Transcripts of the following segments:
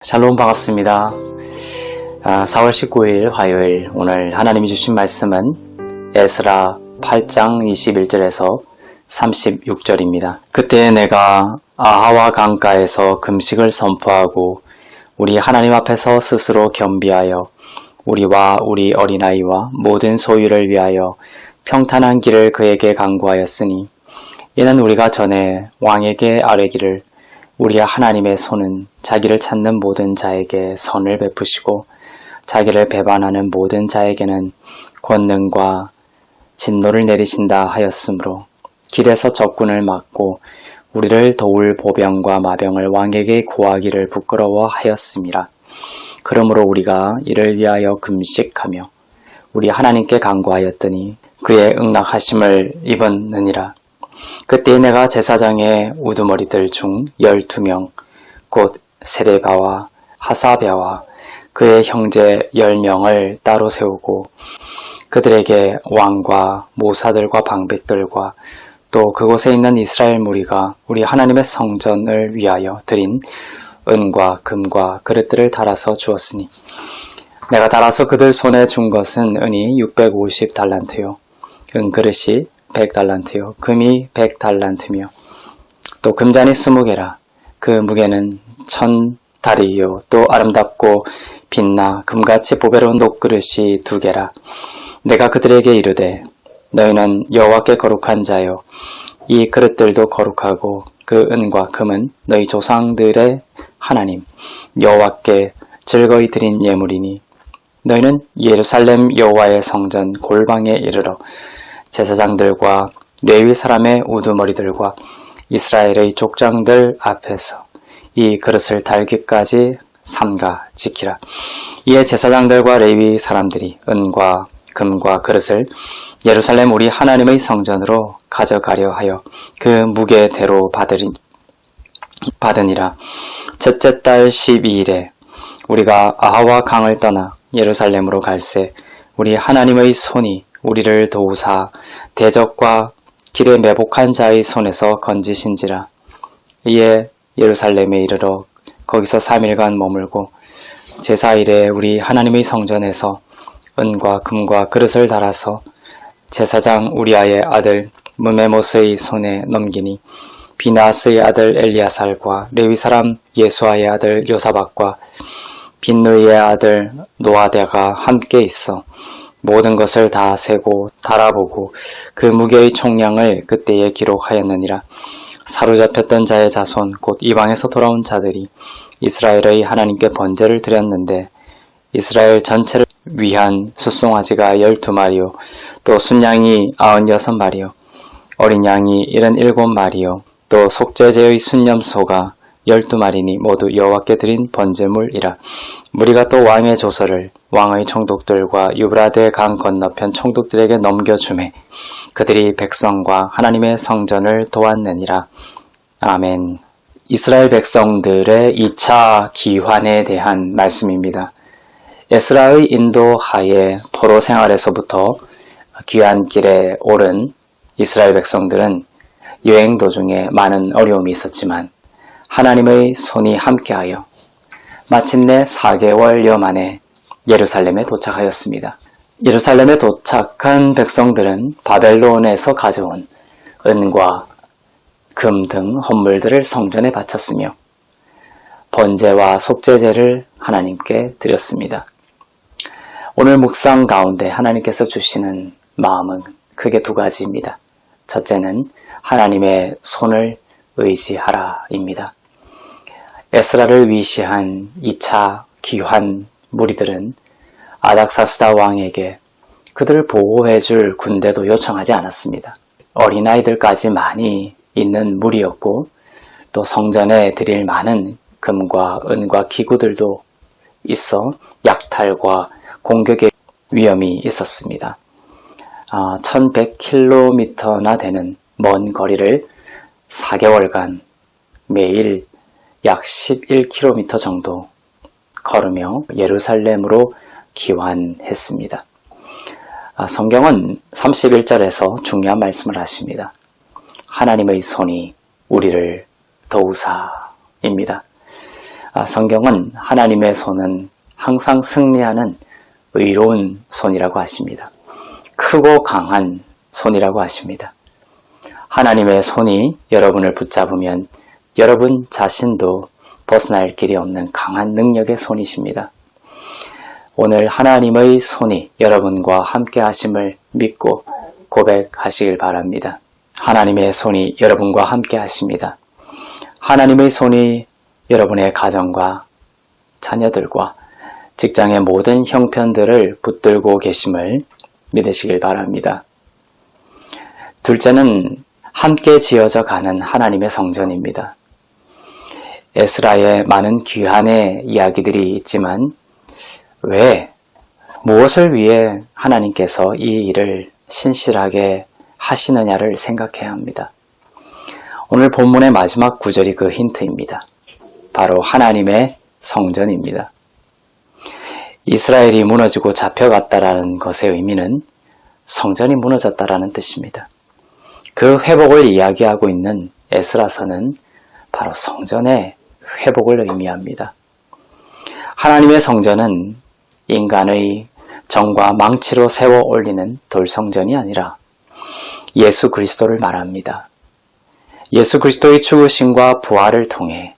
샬롬 반갑습니다. 4월 19일 화요일 오늘 하나님이 주신 말씀은 에스라 8장 21절에서 36절입니다. 그때 내가 아하와 강가에서 금식을 선포하고 우리 하나님 앞에서 스스로 겸비하여 우리와 우리 어린아이와 모든 소유를 위하여 평탄한 길을 그에게 강구하였으니 이는 우리가 전에 왕에게 아뢰기를 우리 하나님의 손은 자기를 찾는 모든 자에게 선을 베푸시고 자기를 배반하는 모든 자에게는 권능과 진노를 내리신다 하였으므로 길에서 적군을 막고 우리를 도울 보병과 마병을 왕에게 구하기를 부끄러워하였음이라. 그러므로 우리가 이를 위하여 금식하며 우리 하나님께 간구하였더니 그의 응낙하심을 입었느니라. 그때 내가 제사장의 우두머리들 중 12명 곧 세레바와 하사랴와 그의 형제 10명을 따로 세우고 그들에게 왕과 모사들과 방백들과 또 그곳에 있는 이스라엘 무리가 우리 하나님의 성전을 위하여 드린 은과 금과 그릇들을 달아서 주었으니 내가 달아서 그들 손에 준 것은 은이 650달란트요 은그릇이 100달란트요 금이 100달란트며 또 금잔이 20개라 그 무게는 1000다리요 또 아름답고 빛나 금같이 보배로운 녹그릇이 2개라. 내가 그들에게 이르되 너희는 여호와께 거룩한 자요 이 그릇들도 거룩하고 그 은과 금은 너희 조상들의 하나님 여호와께 즐거이 드린 예물이니 너희는 예루살렘 여호와의 성전 골방에 이르러 제사장들과 레위 사람의 우두머리들과 이스라엘의 족장들 앞에서 이 그릇을 달기까지 삼가 지키라. 이에 제사장들과 레위 사람들이 은과 금과 그릇을 예루살렘 우리 하나님의 성전으로 가져가려 하여 그 무게대로 받으니라. 첫째 달 12일에 우리가 아하와 강을 떠나 예루살렘으로 갈새 우리 하나님의 손이 우리를 도우사 대적과 길에 매복한 자의 손에서 건지신지라. 이에 예루살렘에 이르러 거기서 3일간 머물고 제4일에 우리 하나님의 성전에서 은과 금과 그릇을 달아서 제사장 우리아의 아들 무메모스의 손에 넘기니 비나스의 아들 엘리아살과 레위 사람 예수아의 아들 요사박과 빈누이의 아들 노아데가 함께 있어 모든 것을 다 세고 달아보고 그 무게의 총량을 그때에 기록하였느니라. 사로잡혔던 자의 자손 곧 이방에서 돌아온 자들이 이스라엘의 하나님께 번제를 드렸는데 이스라엘 전체를 위한 숫송아지가 12마리요 또 순양이 96마리요 어린 양이 77마리요 또 속죄제의 순념소가 12마리니 모두 여호와께 드린 번제물이라. 무리가 또 왕의 조서를 왕의 총독들과 유브라데 강 건너편 총독들에게 넘겨주매 그들이 백성과 하나님의 성전을 도왔느니라. 아멘. 이스라엘 백성들의 2차 기환에 대한 말씀입니다. 에스라의 인도하에 포로 생활에서부터 귀환길에 오른 이스라엘 백성들은 여행 도중에 많은 어려움이 있었지만 하나님의 손이 함께하여 마침내 4개월여 만에 예루살렘에 도착하였습니다. 예루살렘에 도착한 백성들은 바벨론에서 가져온 은과 금 등 헌물들을 성전에 바쳤으며 번제와 속죄제를 하나님께 드렸습니다. 오늘 묵상 가운데 하나님께서 주시는 마음은 크게 2가지입니다. 첫째는 하나님의 손을 의지하라입니다. 에스라를 위시한 2차 귀환 무리들은 아닥사스다 왕에게 그들을 보호해줄 군대도 요청하지 않았습니다. 어린아이들까지 많이 있는 무리였고 또 성전에 드릴 많은 금과 은과 기구들도 있어 약탈과 공격의 위험이 있었습니다. 1100km나 되는 먼 거리를 4개월간 매일 약 11km 정도 걸으며 예루살렘으로 귀환했습니다. 성경은 31절에서 중요한 말씀을 하십니다. 하나님의 손이 우리를 도우사입니다. 성경은 하나님의 손은 항상 승리하는 의로운 손이라고 하십니다. 크고 강한 손이라고 하십니다. 하나님의 손이 여러분을 붙잡으면 여러분 자신도 벗어날 길이 없는 강한 능력의 손이십니다. 오늘 하나님의 손이 여러분과 함께 하심을 믿고 고백하시길 바랍니다. 하나님의 손이 여러분과 함께 하십니다. 하나님의 손이 여러분의 가정과 자녀들과 직장의 모든 형편들을 붙들고 계심을 믿으시길 바랍니다. 둘째는 함께 지어져 가는 하나님의 성전입니다. 에스라의 많은 귀한의 이야기들이 있지만 왜, 무엇을 위해 하나님께서 이 일을 신실하게 하시느냐를 생각해야 합니다. 오늘 본문의 마지막 구절이 그 힌트입니다. 바로 하나님의 성전입니다. 이스라엘이 무너지고 잡혀갔다라는 것의 의미는 성전이 무너졌다라는 뜻입니다. 그 회복을 이야기하고 있는 에스라서는 바로 성전의 회복을 의미합니다. 하나님의 성전은 인간의 정과 망치로 세워 올리는 돌성전이 아니라 예수 그리스도를 말합니다. 예수 그리스도의 죽으심과 부활을 통해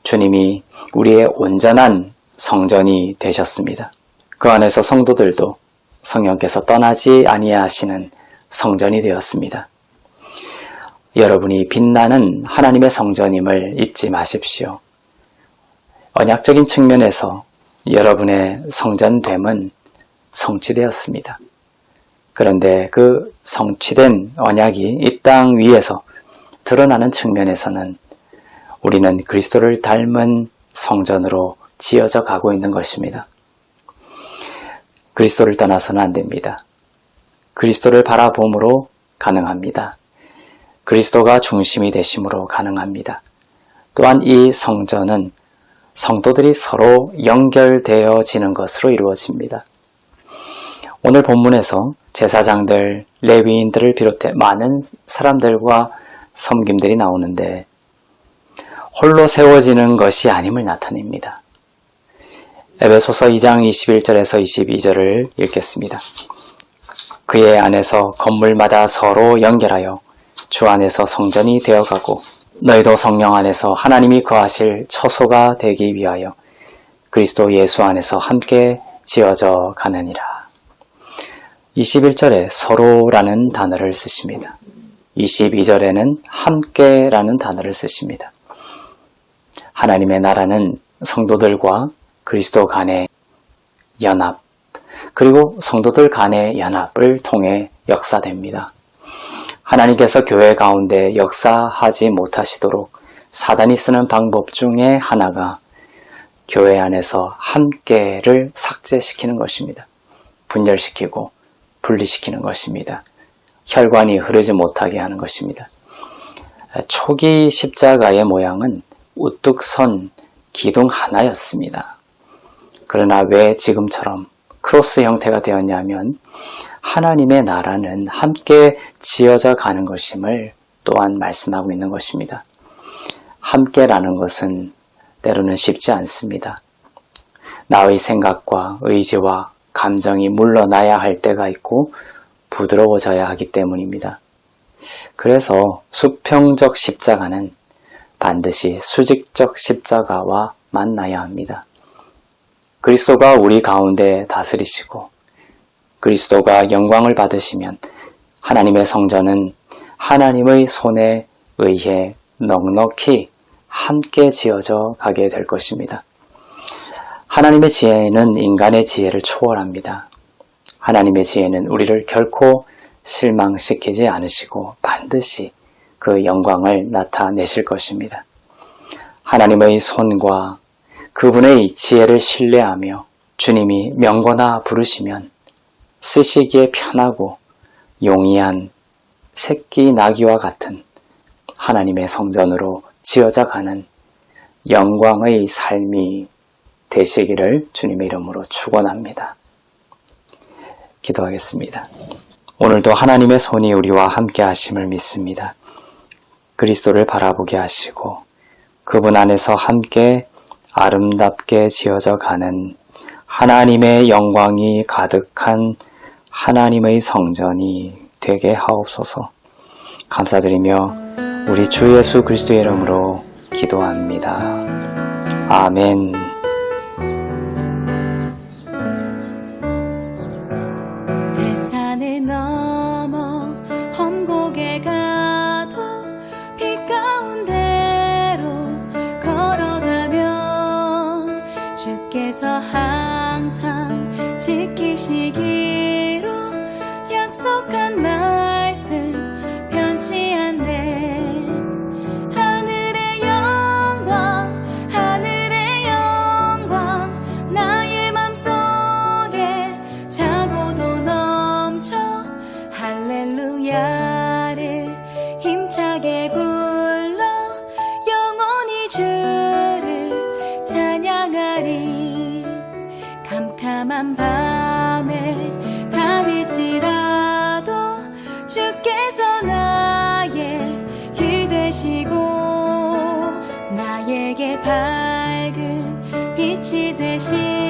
주님이 우리의 온전한 성전이 되셨습니다. 그 안에서 성도들도 성령께서 떠나지 아니하시는 성전이 되었습니다. 여러분이 빛나는 하나님의 성전임을 잊지 마십시오. 언약적인 측면에서 여러분의 성전됨은 성취되었습니다. 그런데 그 성취된 언약이 이 땅 위에서 드러나는 측면에서는 우리는 그리스도를 닮은 성전으로 지어져 가고 있는 것입니다. 그리스도를 떠나서는 안 됩니다. 그리스도를 바라봄으로 가능합니다. 그리스도가 중심이 되심으로 가능합니다. 또한 이 성전은 성도들이 서로 연결되어지는 것으로 이루어집니다. 오늘 본문에서 제사장들, 레위인들을 비롯해 많은 사람들과 섬김들이 나오는데 홀로 세워지는 것이 아님을 나타냅니다. 에베소서 2장 21절에서 22절을 읽겠습니다. 그의 안에서 건물마다 서로 연결하여 주 안에서 성전이 되어가고 너희도 성령 안에서 하나님이 거하실 처소가 되기 위하여 그리스도 예수 안에서 함께 지어져 가느니라. 21절에 서로라는 단어를 쓰십니다. 22절에는 함께라는 단어를 쓰십니다. 하나님의 나라는 성도들과 그리스도 간의 연합, 그리고 성도들 간의 연합을 통해 역사됩니다. 하나님께서 교회 가운데 역사하지 못하시도록 사단이 쓰는 방법 중에 하나가 교회 안에서 함께를 삭제시키는 것입니다. 분열시키고 분리시키는 것입니다. 혈관이 흐르지 못하게 하는 것입니다. 초기 십자가의 모양은 우뚝 선 기둥 하나였습니다. 그러나 왜 지금처럼 크로스 형태가 되었냐면 하나님의 나라는 함께 지어져 가는 것임을 또한 말씀하고 있는 것입니다. 함께라는 것은 때로는 쉽지 않습니다. 나의 생각과 의지와 감정이 물러나야 할 때가 있고 부드러워져야 하기 때문입니다. 그래서 수평적 십자가는 반드시 수직적 십자가와 만나야 합니다. 그리스도가 우리 가운데 다스리시고 그리스도가 영광을 받으시면 하나님의 성전은 하나님의 손에 의해 넉넉히 함께 지어져 가게 될 것입니다. 하나님의 지혜는 인간의 지혜를 초월합니다. 하나님의 지혜는 우리를 결코 실망시키지 않으시고 반드시 그 영광을 나타내실 것입니다. 하나님의 손과 그분의 지혜를 신뢰하며 주님이 명거나 부르시면 쓰시기에 편하고 용이한 새끼 나귀와 같은 하나님의 성전으로 지어져 가는 영광의 삶이 되시기를 주님의 이름으로 축원합니다. 기도하겠습니다. 오늘도 하나님의 손이 우리와 함께 하심을 믿습니다. 그리스도를 바라보게 하시고 그분 안에서 함께 아름답게 지어져 가는 하나님의 영광이 가득한 하나님의 성전이 되게 하옵소서. 감사드리며 우리 주 예수 그리스도의 이름으로 기도합니다. 아멘. 대산을 넘어 험곡에 가도 빛 가운데로 걸어가면 주께서 항상 지키시기로 약속한 말씀 변치 않네. 하늘의 영광 나의 맘속에 자고도 넘쳐 할렐루야를 힘차게 불러 영원히 주를 찬양하리. 캄캄한 밤을 다닐지라도 주께서 나의 길 되시고 나에게 밝은 빛이 되시